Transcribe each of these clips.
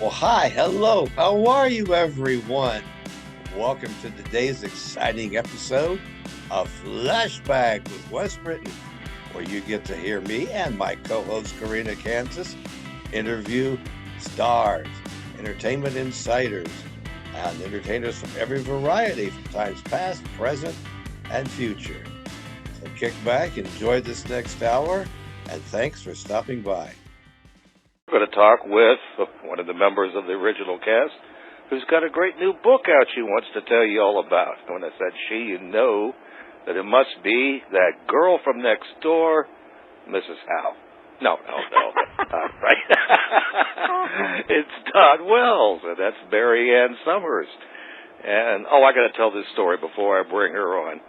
Well, hi, hello, how are you, everyone? Welcome to today's exciting episode of Flashback with Wes Britton, where you get to hear me and my co-host Karina Kansas interview stars, entertainment insiders, and entertainers from every variety from times past, present, and future. So kick back, enjoy this next hour, and thanks for stopping by. We're going to talk with one of the members of the original cast who's got a great new book out she wants to tell you all about. And when I said she, you know that it must be that girl from next door, Mrs. Howe. No, right? It's Dawn Wells, and that's Mary Ann Summers. And, I got to tell this story before I bring her on.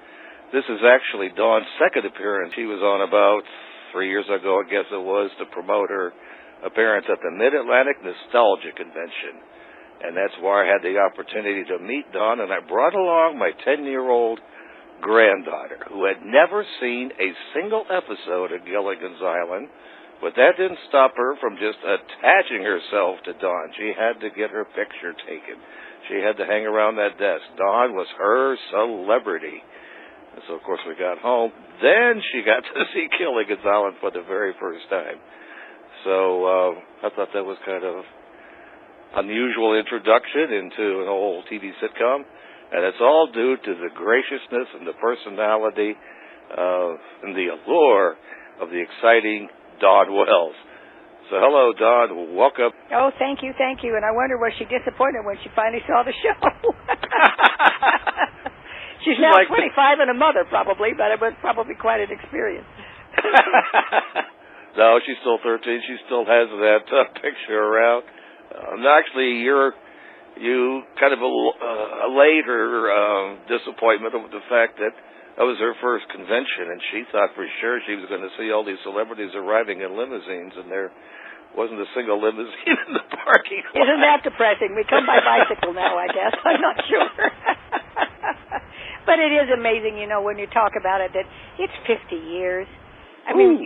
This is actually Dawn's second appearance. She was on about 3 years ago, I guess it was, to promote her appearance at the Mid-Atlantic Nostalgia Convention. And that's where I had the opportunity to meet Dawn, and I brought along my 10-year-old granddaughter, who had never seen a single episode of Gilligan's Island, but that didn't stop her from just attaching herself to Dawn. She had to get her picture taken. She had to hang around that desk. Dawn was her celebrity. And so, of course, we got home. Then she got to see Gilligan's Island for the very first time. So I thought that was kind of unusual introduction into an old TV sitcom, and it's all due to the graciousness and the personality and the allure of the exciting Dawn Wells. So hello, Dawn. Welcome. Oh, thank you. And I wonder, was she disappointed when she finally saw the show? She's now 25 and a mother, probably, but it was probably quite an experience. No, she's still 13. She still has that picture around. Actually, you kind of allayed her disappointment over the fact that was her first convention, and she thought for sure she was going to see all these celebrities arriving in limousines, and there wasn't a single limousine in the parking lot. Isn't that depressing? We come by bicycle now, I guess. I'm not sure. But it is amazing, when you talk about it, that it's 50 years. I mean,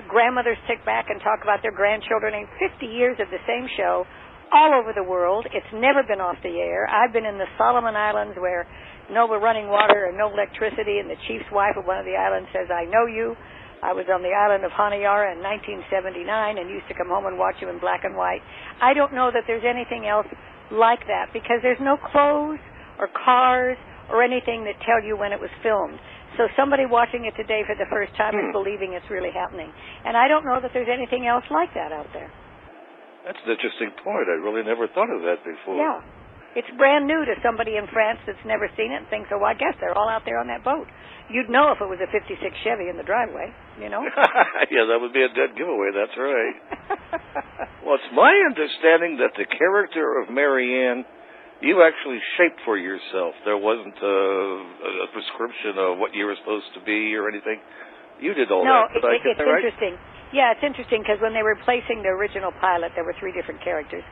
grandmothers sit back and talk about their grandchildren. And 50 years of the same show all over the world. It's never been off the air. I've been in the Solomon Islands where no running water and no electricity, and the chief's wife of one of the islands says, I know you. I was on the island of Honiara in 1979 and used to come home and watch you in black and white. I don't know that there's anything else like that because there's no clothes or cars or anything that tell you when it was filmed. So somebody watching it today for the first time is believing it's really happening. And I don't know that there's anything else like that out there. That's an interesting point. I really never thought of that before. Yeah. It's brand new to somebody in France that's never seen it and thinks, oh, I guess they're all out there on that boat. You'd know if it was a 56 Chevy in the driveway, Yeah, that would be a dead giveaway. That's right. Well, it's my understanding that the character of Mary Ann you actually shaped for yourself. There wasn't a prescription of what you were supposed to be or anything. You did all that. No, it's interesting. Yeah, it's interesting because when they were replacing the original pilot, there were 3 different characters.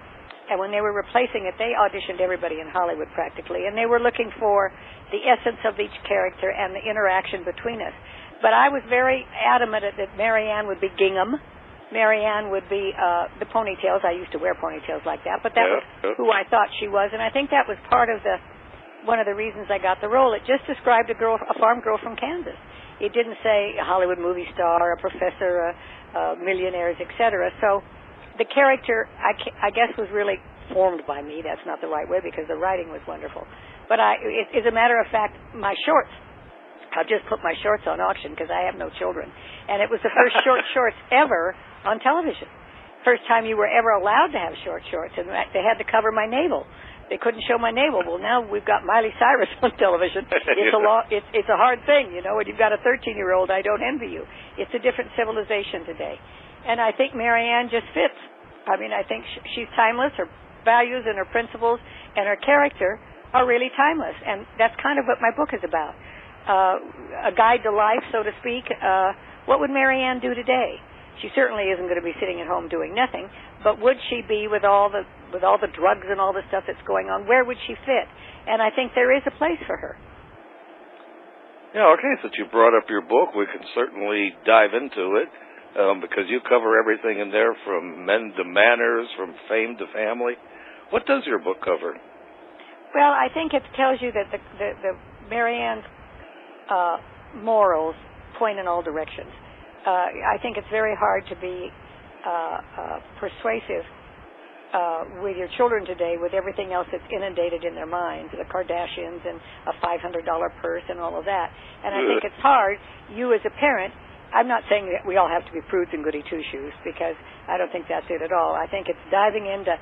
And when they were replacing it, they auditioned everybody in Hollywood practically. And they were looking for the essence of each character and the interaction between us. But I was very adamant that Mary Ann would be gingham. Mary Ann would be the ponytails. I used to wear ponytails like that, but that was who I thought she was, and I think that was part of one of the reasons I got the role. It just described a farm girl from Kansas. It didn't say a Hollywood movie star, a professor, millionaires, etc. So the character, I guess, was really formed by me. That's not the right way because the writing was wonderful. But as a matter of fact, my shorts, I'll just put my shorts on auction because I have no children. And it was the first shorts ever on television. First time you were ever allowed to have shorts. And they had to cover my navel. They couldn't show my navel. Well, now we've got Miley Cyrus on television. It's a hard thing, when you've got a 13-year-old, I don't envy you. It's a different civilization today. And I think Mary Ann just fits. I mean, I think she's timeless. Her values and her principles and her character are really timeless. And that's kind of what my book is about. A guide to life, so to speak. What would Mary Ann do today? She certainly isn't going to be sitting at home doing nothing, but would she be with all the drugs and all the stuff that's going on? Where would she fit? And I think there is a place for her. Yeah, okay, since you brought up your book, we can certainly dive into it. because you cover everything in there from men to manners, from fame to family. What does your book cover? Well, I think it tells you that the Marianne's morals point in all directions. I think it's very hard to be persuasive with your children today with everything else that's inundated in their minds, the Kardashians and a $500 purse and all of that. And I think it's hard, you as a parent, I'm not saying that we all have to be prudes and goody two-shoes, because I don't think that's it at all. I think it's diving into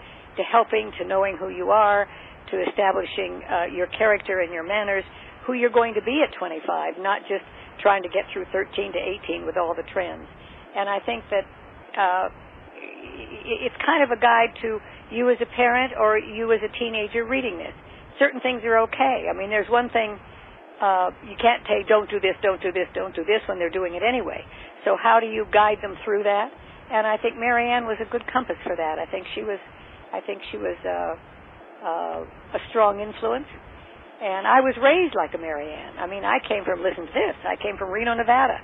helping, to knowing who you are, to establishing your character and your manners, who you're going to be at 25, not just trying to get through 13 to 18 with all the trends. And I think that it's kind of a guide to you as a parent or you as a teenager reading this. Certain things are okay. I mean, there's one thing you can't say, don't do this, don't do this, don't do this, when they're doing it anyway. So how do you guide them through that? And I think Marianne was a good compass for that. I think she was a strong influence. And I was raised like a Marianne. I mean, I came from, listen to this, I came from Reno, Nevada.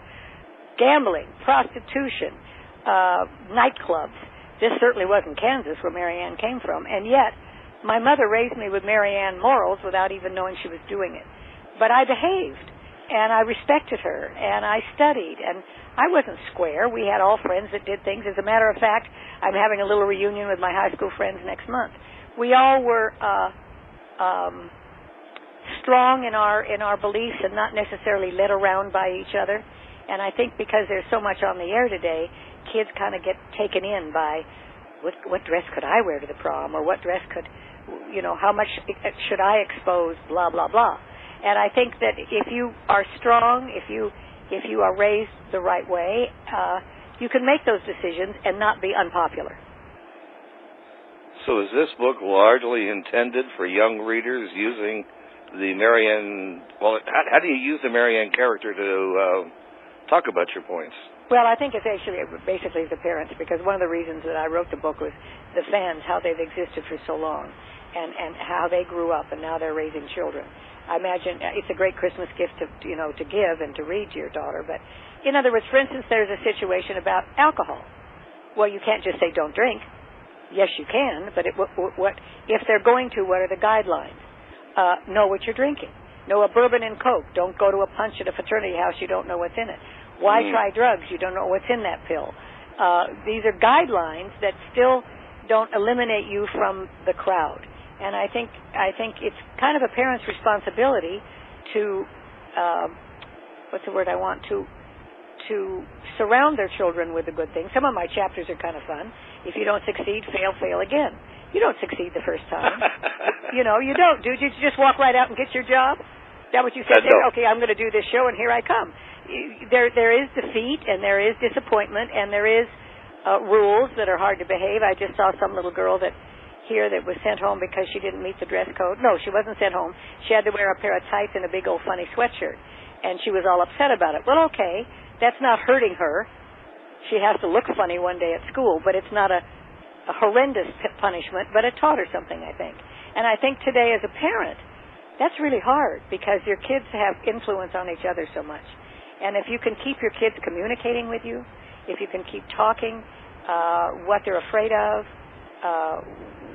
Gambling, prostitution, nightclubs. This certainly wasn't Kansas, where Marianne came from. And yet, my mother raised me with Marianne morals without even knowing she was doing it. But I behaved, and I respected her, and I studied, and I wasn't square. We had all friends that did things. As a matter of fact, I'm having a little reunion with my high school friends next month. We all were strong in our beliefs and not necessarily led around by each other. And I think because there's so much on the air today, kids kind of get taken in by what dress could I wear to the prom, or what dress could, how much should I expose, blah, blah, blah. And I think that if you are strong, if you are raised the right way, you can make those decisions and not be unpopular. So is this book largely intended for young readers using the Marianne, well, how do you use the Marianne character to talk about your points? Well, I think it's basically the parents, because one of the reasons that I wrote the book was the fans, how they've existed for so long, and how they grew up, and now they're raising children. I imagine it's a great Christmas gift to give and to read to your daughter. But in other words, for instance, there's a situation about alcohol. Well, you can't just say don't drink. Yes, you can, but what if they're going to? What are the guidelines? Know what you're drinking. Know a bourbon and Coke. Don't go to a punch at a fraternity house. You don't know what's in it. Why try drugs? You don't know what's in that pill. These are guidelines that still don't eliminate you from the crowd. And I think it's kind of a parent's responsibility to to surround their children with the good things. Some of my chapters are kind of fun. If you don't succeed, fail again. You don't succeed the first time. You don't. Do you just walk right out and get your job? Is that what you said? Okay, I'm going to do this show, and here I come. There is defeat, and there is disappointment, and there is rules that are hard to behave. I just saw some little girl that was sent home because she didn't meet the dress code. No, she wasn't sent home. She had to wear a pair of tights and a big old funny sweatshirt, and she was all upset about it. Well, okay, that's not hurting her. She has to look funny one day at school, but it's not a horrendous punishment, but it taught her something, I think. And I think today as a parent, that's really hard, because your kids have influence on each other so much. And if you can keep your kids communicating with you, if you can keep talking what they're afraid of,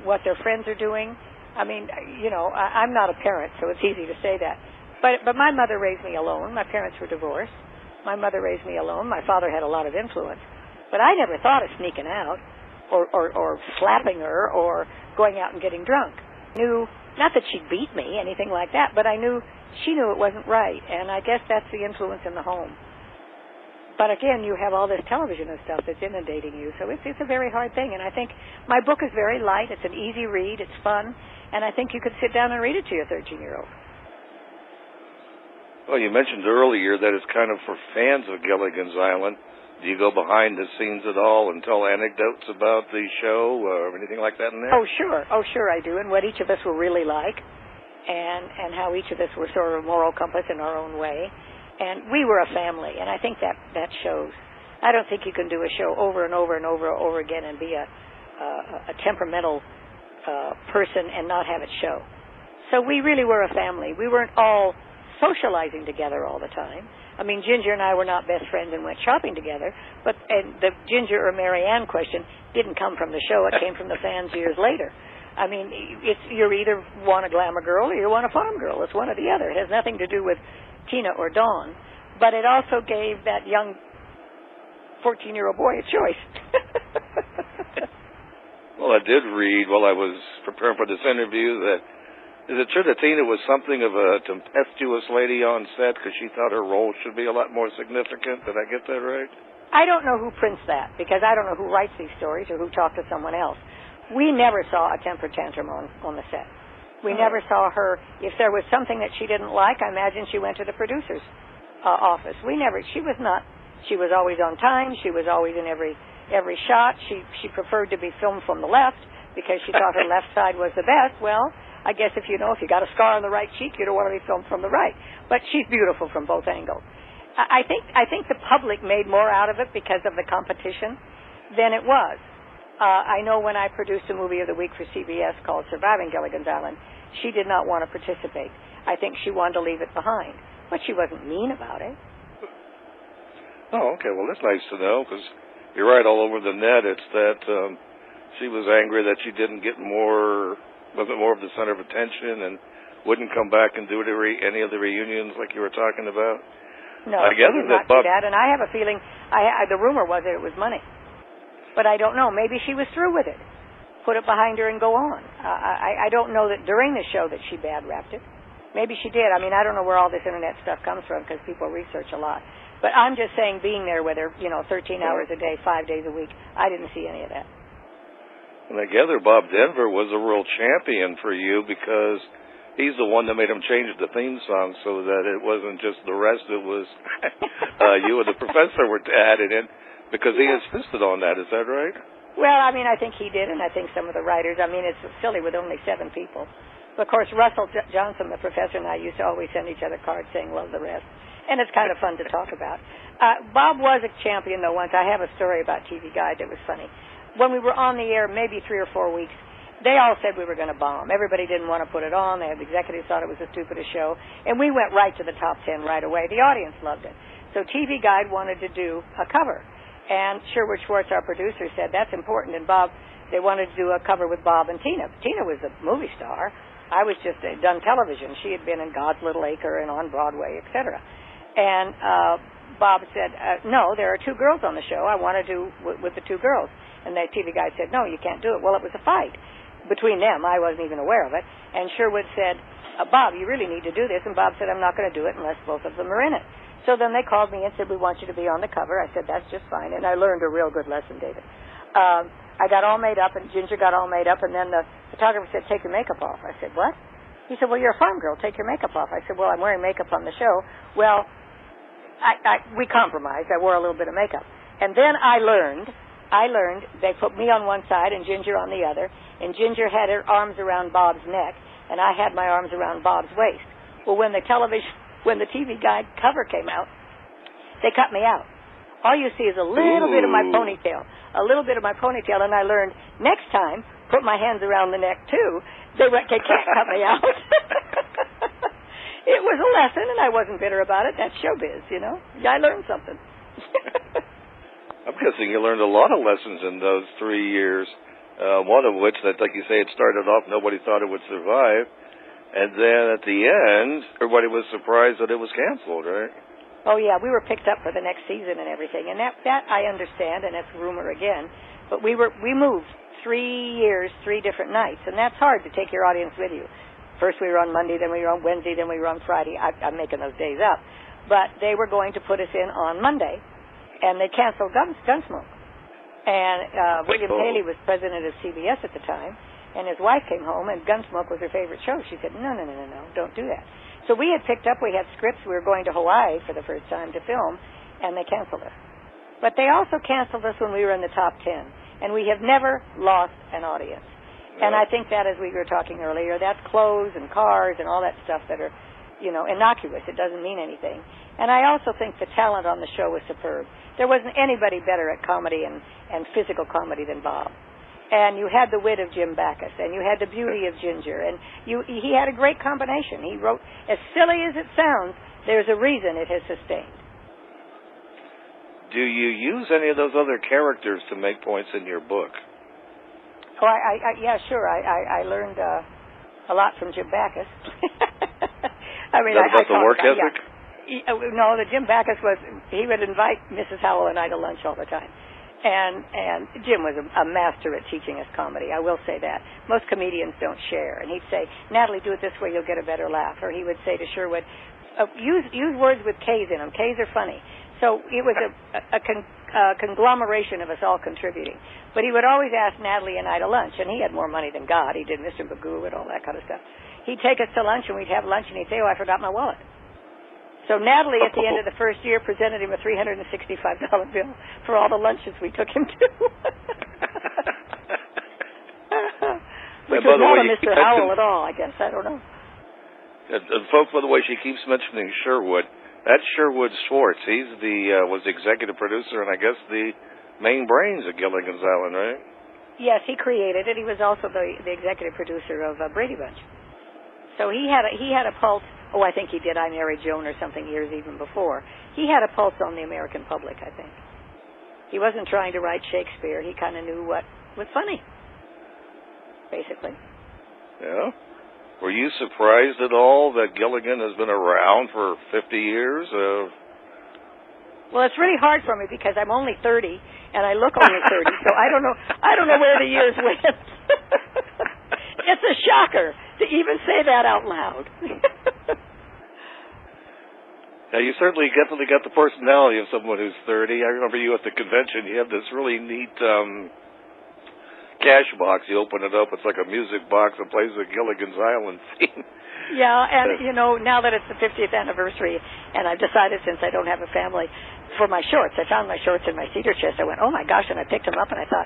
what their friends are doing. I mean, I'm not a parent, so it's easy to say that. But my mother raised me alone. My parents were divorced. My mother raised me alone. My father had a lot of influence. But I never thought of sneaking out or slapping her or going out and getting drunk. Knew, not that she'd beat me, anything like that, but I knew she knew it wasn't right. And I guess that's the influence in the home. But again, you have all this television and stuff that's inundating you, so it's a very hard thing. And I think my book is very light. It's an easy read. It's fun. And I think you could sit down and read it to your 13-year-old. Well, you mentioned earlier that it's kind of for fans of Gilligan's Island. Do you go behind the scenes at all and tell anecdotes about the show or anything like that in there? Oh, sure I do. And what each of us will really like, and how each of us were sort of a moral compass in our own way. And we were a family, and I think that shows. I don't think you can do a show over and over and over again and be a temperamental person and not have it show. So we really were a family. We weren't all socializing together all the time. I mean, Ginger and I were not best friends and went shopping together, and the Ginger or Mary Ann question didn't come from the show. It came from the fans years later. I mean, you're either want a glamour girl or you want a farm girl. It's one or the other. It has nothing to do with Tina or Dawn. But it also gave that young 14-year-old boy a choice. Well, I did read while I was preparing for this interview that, is it true that Tina was something of a tempestuous lady on set because she thought her role should be a lot more significant? Did I get that right? I don't know who prints that, because I don't know who writes these stories or who talked to someone else. We never saw a temper tantrum on the set. We never saw her. If there was something that she didn't like, I imagine she went to the producer's office. She was always on time. She was always in every shot. She preferred to be filmed from the left because she thought her left side was the best. Well, I guess if you got a scar on the right cheek, you don't want to be filmed from the right. But she's beautiful from both angles. I think the public made more out of it because of the competition than it was. I know when I produced a movie of the week for CBS called Surviving Gilligan's Island, she did not want to participate. I think she wanted to leave it behind. But she wasn't mean about it. Oh, okay. Well, that's nice to know, because you're right, all over the net. It's that she was angry that she wasn't more of the center of attention and wouldn't come back and do any of the reunions like you were talking about. No, she did not do that, and I have a feeling, the rumor was that it was money. But I don't know. Maybe she was through with it. Put it behind her and go on. I don't know that during the show that she bad-rapped it. Maybe she did. I mean, I don't know where all this Internet stuff comes from because people research a lot. But I'm just saying being there with her, 13 hours a day, 5 days a week, I didn't see any of that. And I gather Bob Denver was a real champion for you because he's the one that made him change the theme song so that it wasn't just the rest. It was you and the professor were added in because he insisted on that. Is that right? Well, I mean, I think he did, and I think some of the writers. I mean, it's silly with only 7 people. But of course, Russell Johnson, the professor, and I used to always send each other cards saying, love the rest. And it's kind of fun to talk about. Bob was a champion, though, once. I have a story about TV Guide that was funny. When we were on the air, maybe 3 or 4 weeks, they all said we were going to bomb. Everybody didn't want to put it on. The executives thought it was the stupidest show. And we went right to the top 10 right away. The audience loved it. So TV Guide wanted to do a cover. And Sherwood Schwartz, our producer, said, that's important. And Bob, they wanted to do a cover with Bob and Tina. Tina was a movie star. I was just done television. She had been in God's Little Acre and on Broadway, etc. And Bob said, no, there are 2 girls on the show. I want to do with the 2 girls. And the TV guy said, no, you can't do it. Well, it was a fight between them. I wasn't even aware of it. And Sherwood said, Bob, you really need to do this. And Bob said, I'm not going to do it unless both of them are in it. So then they called me and said, we want you to be on the cover. I said, that's just fine. And I learned a real good lesson, David. I got all made up, and Ginger got all made up, and then the photographer said, take your makeup off. I said, what? He said, well, you're a farm girl. Take your makeup off. I said, well, I'm wearing makeup on the show. Well, we compromised. I wore a little bit of makeup. And then I learned they put me on one side and Ginger on the other, and Ginger had her arms around Bob's neck, and I had my arms around Bob's waist. Well, when the TV Guide cover came out, they cut me out. All you see is a little bit of my ponytail, and I learned next time, put my hands around the neck, too. They can't cut me out. It was a lesson, and I wasn't bitter about it. That's showbiz, I learned something. I'm guessing you learned a lot of lessons in those 3 years, one of which, that, like you say, it started off, nobody thought it would survive. And then at the end, everybody was surprised that it was canceled, right? Oh, yeah, we were picked up for the next season and everything. And that I understand, and that's rumor again. But we moved 3 years, 3 different nights. And that's hard to take your audience with you. First we were on Monday, then we were on Wednesday, then we were on Friday. I'm making those days up. But they were going to put us in on Monday, and they canceled Gunsmoke. And William Paley was president of CBS at the time, and his wife came home, and Gunsmoke was her favorite show. She said, no, don't do that. So we had picked up, we had scripts, we were going to Hawaii for the first time to film, and they canceled us. But they also canceled us when we were in the top 10, and we have never lost an audience. Yeah. And I think that, as we were talking earlier, that's clothes and cars and all that stuff that are, innocuous. It doesn't mean anything. And I also think the talent on the show was superb. There wasn't anybody better at comedy and physical comedy than Bob. And you had the wit of Jim Backus, and you had the beauty of Ginger, and he had a great combination. He wrote, as silly as it sounds, there's a reason it has sustained. Do you use any of those other characters to make points in your book? Oh, yeah, sure. I learned a lot from Jim Backus. I mean, Is that about the work ethic? Yeah. No, the Jim Backus he would invite Mrs. Howell and I to lunch all the time. And Jim was a master at teaching us comedy. I will say that. Most comedians don't share. And he'd say, Natalie, do it this way, you'll get a better laugh. Or he would say to Sherwood, use words with K's in them. K's are funny. So it was a conglomeration of us all contributing. But he would always ask Natalie and I to lunch, and he had more money than God. He did Mr. Magoo and all that kind of stuff. He'd take us to lunch, and we'd have lunch, and he'd say, oh, I forgot my wallet. So Natalie, at the end of the first year, presented him a $365 bill for all the lunches we took him to. Which was not a Mr. Howell at all, I guess. I don't know. And folks, by the way, she keeps mentioning Sherwood. That's Sherwood Schwartz. He's was the executive producer and I guess the main brains of Gilligan's Island, right? Yes, he created it. He was also the executive producer of Brady Bunch. So he had a pulse. Oh, I think he did I Married Joan or something years even before. He had a pulse on the American public, I think. He wasn't trying to write Shakespeare. He kind of knew what was funny, basically. Yeah. Were you surprised at all that Gilligan has been around for 50 years? Well, it's really hard for me because I'm only 30 and I look only 30, so I don't know where the years went. It's a shocker to even say that out loud. Now, you certainly got the personality of someone who's 30. I remember you at the convention. You have this really neat cash box. You open it up. It's like a music box that plays the Gilligan's Island theme. Yeah, and, now that it's the 50th anniversary, and I've decided since I don't have a family, for my shorts, I found my shorts in my cedar chest. I went, oh, my gosh, and I picked them up, and I thought,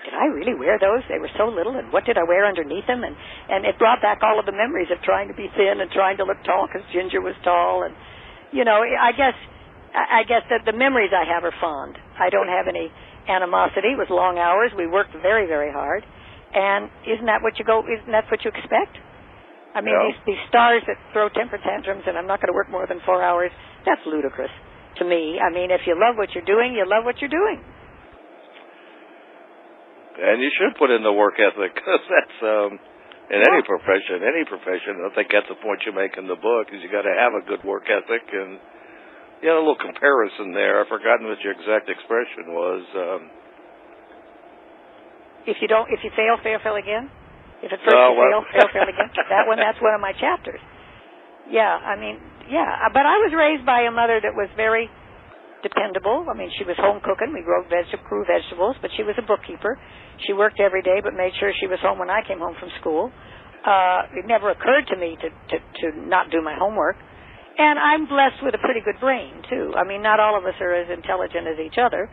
did I really wear those? They were so little, and what did I wear underneath them? And it brought back all of the memories of trying to be thin and trying to look tall because Ginger was tall. And, I guess that the memories I have are fond. I don't have any animosity. It was long hours. We worked very, very hard. And isn't that what you expect? I mean, yeah. these stars that throw temper tantrums and I'm not going to work more than 4 hours, that's ludicrous to me. I mean, if you love what you're doing, you love what you're doing. And you should put in the work ethic, because that's in any profession. I think that's the point you make in the book, is you got to have a good work ethic. And a little comparison there. I've forgotten what your exact expression was. If you fail again. If at first you fail again. That's one of my chapters. Yeah, but I was raised by a mother that was very dependable. I mean, she was home cooking. We grew vegetables, but she was a bookkeeper. She worked every day, but made sure she was home when I came home from school. It never occurred to me to not do my homework. And I'm blessed with a pretty good brain, too. I mean, not all of us are as intelligent as each other,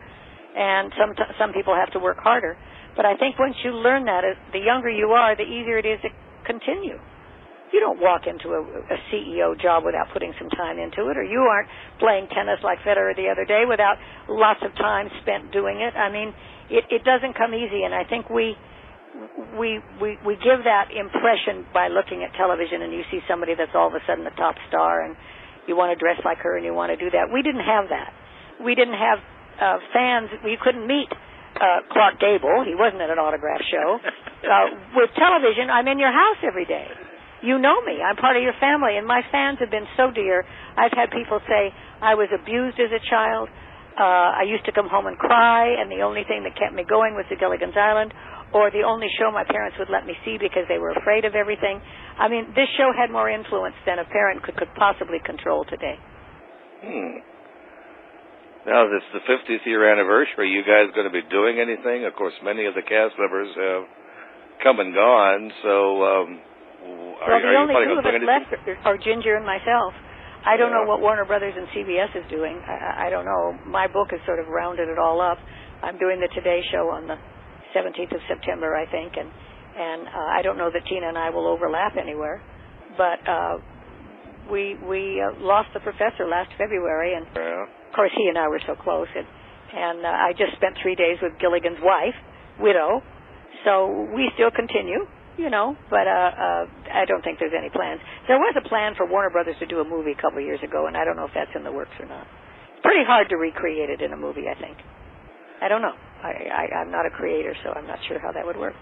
and some people have to work harder. But I think once you learn that, the younger you are, the easier it is to continue. You don't walk into a CEO job without putting some time into it, or you aren't playing tennis like Federer the other day without lots of time spent doing it. I mean, it doesn't come easy, and I think we give that impression by looking at television, and you see somebody that's all of a sudden a top star, and you want to dress like her, and you want to do that. We didn't have that. We didn't have fans. We couldn't meet Clark Gable. He wasn't at an autograph show. With television, I'm in your house every day. You know me. I'm part of your family, and my fans have been so dear. I've had people say I was abused as a child. I used to come home and cry, and the only thing that kept me going was the Gilligan's Island, or the only show my parents would let me see because they were afraid of everything. I mean, this show had more influence than a parent could possibly control today. Now, this is the 50th year anniversary. Are you guys going to be doing anything? Of course, many of the cast members have come and gone, so the only two of us left are Ginger and myself. I don't know what Warner Brothers and CBS is doing. I don't know. My book has sort of rounded it all up. I'm doing the Today Show on the 17th of September, I think, and I don't know that Tina and I will overlap anywhere. But we lost the professor last February, and of course he and I were so close. And I just spent 3 days with Gilligan's wife, widow. So we still continue. But I don't think there's any plans. There was a plan for Warner Brothers to do a movie a couple of years ago, and I don't know if that's in the works or not. pretty hard to recreate it in a movie, I think. I don't know. I'm not a creator, so I'm not sure how that would work.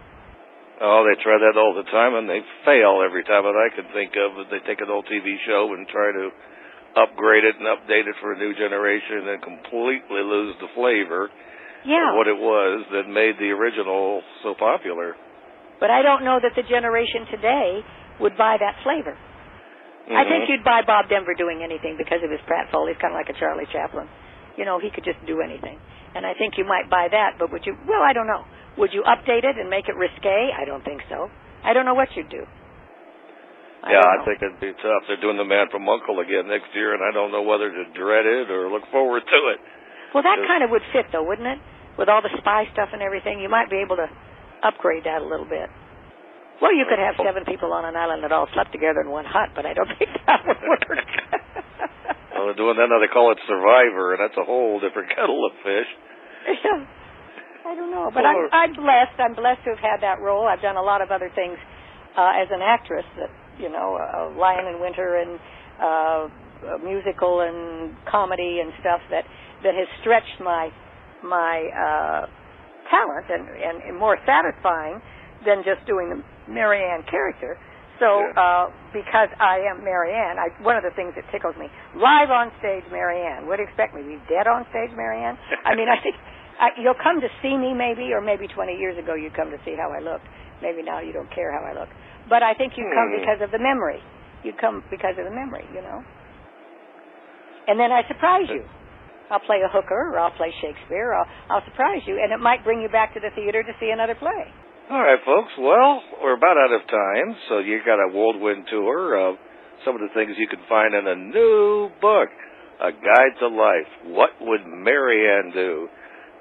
Oh, they try that all the time, and they fail every time that I can think of. They take an old TV show and try to upgrade it and update it for a new generation and completely lose the flavor of what it was that made the original so popular. But I don't know that the generation today would buy that flavor. I think you'd buy Bob Denver doing anything because of his pratfall. He's kind of like a Charlie Chaplin. You know, he could just do anything. And I think you might buy that, but would you? Well, I don't know. Would you update it and make it risque? I don't think so. I don't know what you'd do. I think it'd be tough. They're doing The Man from U.N.C.L.E. again next year, and I don't know whether to dread it or look forward to it. Well, that kind of would fit, though, wouldn't it? With all the spy stuff and everything, you might be able to upgrade that a little bit. Well, you could have 7 people on an island that all slept together in one hut, but I don't think that would work. Well, they're doing that now. They call it Survivor, and that's a whole different kettle of fish. Yeah. I don't know, but I'm blessed. I'm blessed to have had that role. I've done a lot of other things as an actress that, you know, Lion in Winter and musical and comedy and stuff that has stretched my talent and more satisfying than just doing the Mary Ann character. So because I am Mary Ann, one of the things that tickles me, live on stage Mary Ann. What do you expect me to be dead on stage Mary Ann? I mean, I think you'll come to see me maybe, or maybe 20 years ago you'd come to see how I looked. Maybe now you don't care how I look. But I think you'd come because of the memory. You'd come because of the memory, you know. And then I surprise you. I'll play a hooker, or I'll play Shakespeare, or I'll surprise you, and it might bring you back to the theater to see another play. All right, folks. Well, we're about out of time, so you got a whirlwind tour of some of the things you can find in a new book, A Guide to Life. What would Mary Ann do?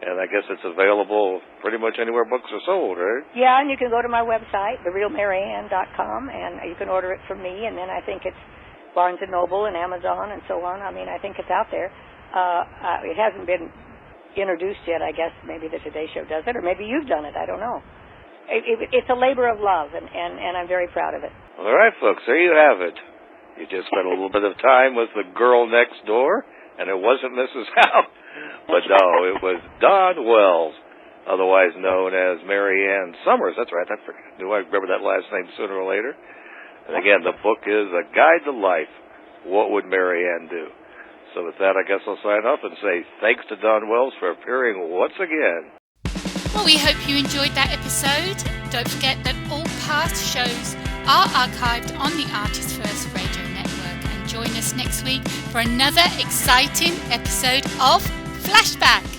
And I guess it's available pretty much anywhere books are sold, right? Yeah, and you can go to my website, therealmaryann.com, and you can order it from me, and then I think it's Barnes & Noble and Amazon and so on. I mean, I think it's out there. It hasn't been introduced yet, I guess. Maybe the Today Show does it, or maybe you've done it. I don't know. It's a labor of love, and I'm very proud of it. All right, folks, there you have it. You just spent a little bit of time with the girl next door, and it wasn't Mrs. Howe. But no, it was Dawn Wells, otherwise known as Mary Ann Summers. That's right. I knew I remember that last name sooner or later. And again, the book is A Guide to Life. What would Mary Ann do? So with that, I guess I'll sign off and say thanks to Dawn Wells for appearing once again. Well, we hope you enjoyed that episode. Don't forget that all past shows are archived on the Artist First Radio Network. And join us next week for another exciting episode of Flashback.